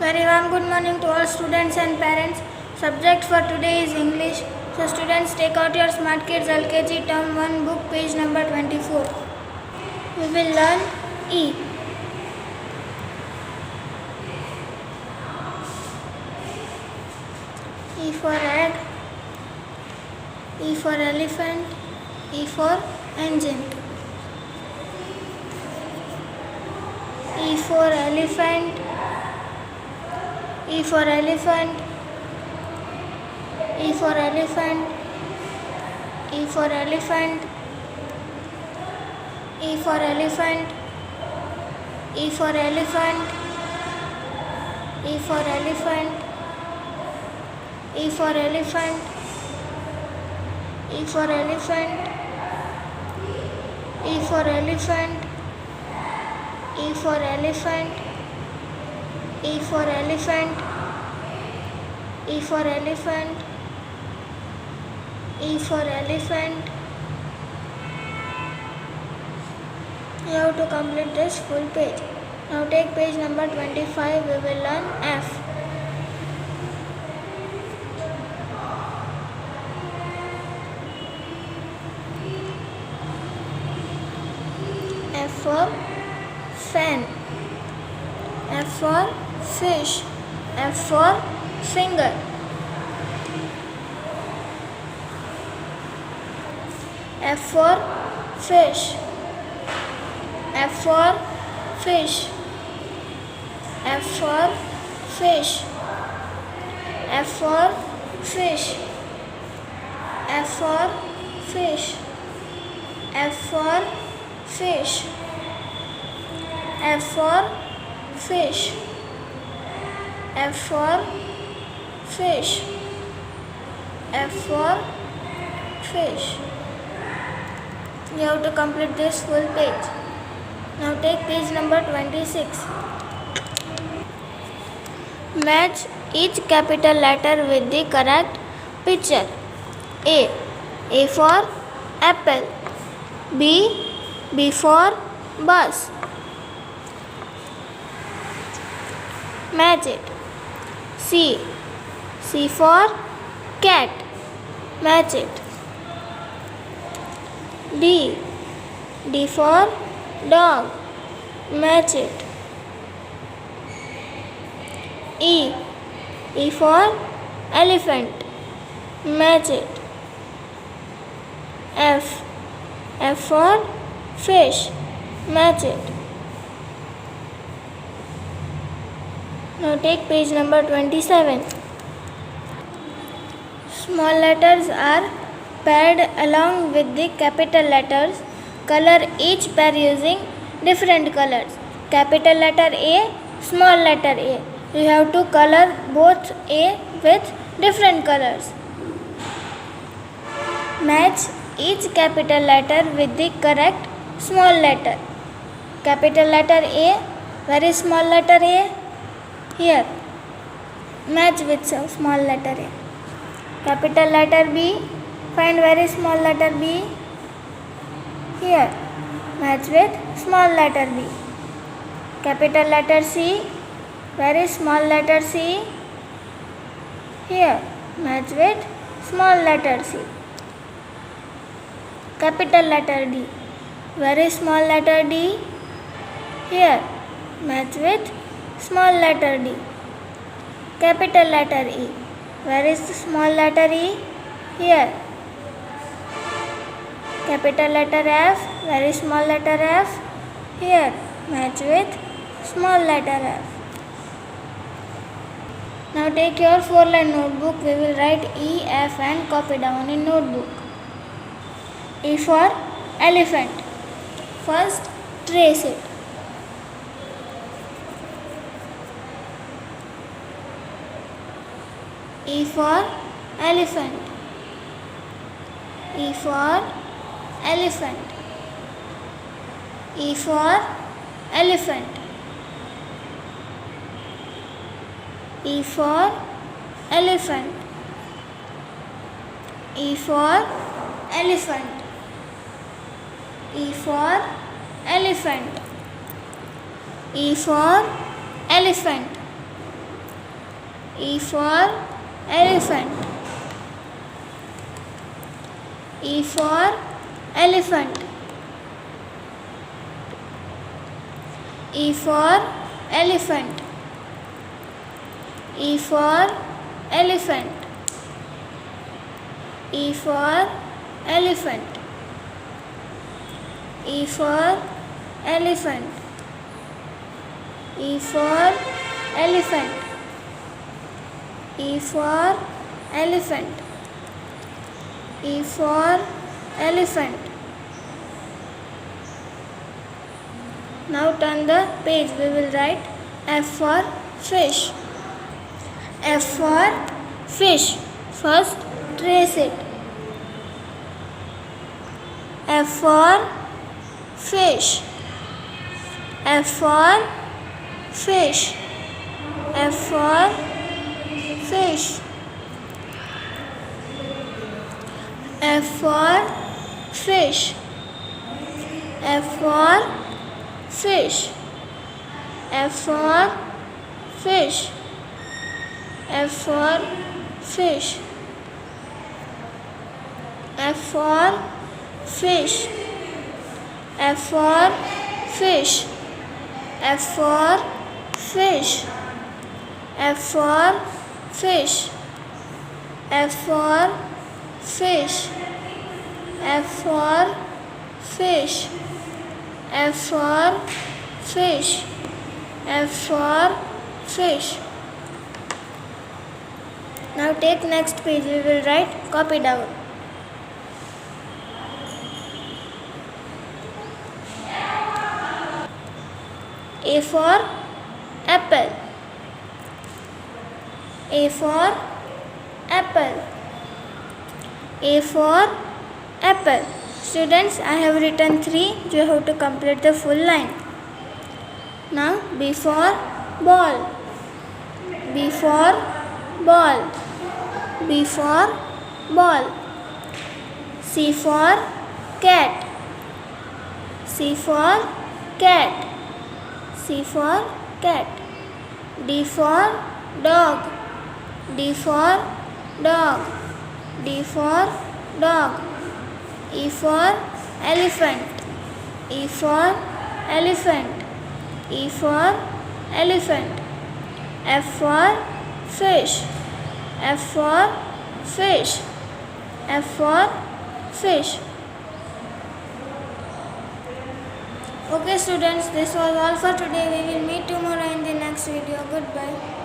Very warm good morning to all students and parents. Subject for today is English. So students, take out your Smart Kids LKG Term 1 book, page number 24. We will learn E. E for egg, E for elephant, E for engine. E for elephant, E for elephant, E for elephant, E for elephant, E for elephant, E for elephant, E for elephant, E for elephant, E for elephant, E for elephant, E for elephant, E for elephant, E for elephant, E for elephant. You have to complete this full page. Now take page number 25. We will learn F. F for fan, F for fish, F for finger, F for fish, F for fish, F for fish, F for fish, F for fish, F for fish, F for fish, F for fish, F for fish. You have to complete this full page. Now take page number 26. Match each capital letter with the correct picture. A for apple. B for bus. Match it. C for cat. Match it. D for dog. Match it. E for elephant. Match it. F for fish. Match it. Now take page number 27. Small letters are paired along with the capital letters. Color each pair using different colors. Capital letter A, small letter A. You have to color both A with different colors. Match each capital letter with the correct small letter. Capital letter A, very small letter A. Here, match with small letter A. Capital letter B, find very small letter B. Here, match with small letter B. Capital letter C, very small letter C. Here, match with small letter C. Capital letter D, very small letter D. Here, match with small letter D. Capital letter E, very small letter E. Here, capital letter F, very small letter F. Here, match with small letter F. Now take your 4-line notebook. We will write E, F and copy down in notebook. E for elephant. First, trace it. E for elephant. E for elephant. E for elephant. E for elephant. E for elephant. E for elephant. E for elephant. E for elephant. E for elephant. E for elephant. E for elephant. E for elephant. E for elephant. E for elephant. E for elephant. E for elephant. Now turn the page. We will write F for fish. F for fish. First trace it. F for fish. F for fish. F for fish. F for fish. F for fish. F for fish. F for fish. F for fish. F for fish. F for fish. F for fish. F for fish. F for fish. F for fish. F for fish. Now take next page. We will write copy down. A for apple. A for apple. A for apple. Students, I have written 3. You have to complete the full line. Now B for ball. B for ball. B for ball. C for cat. C for cat. C for cat. D for dog. D for dog. D for dog. E for elephant. E for elephant. E for elephant. F for fish. F for fish. F for fish. Okay students, this was all for today. We will meet tomorrow in the next video. Goodbye.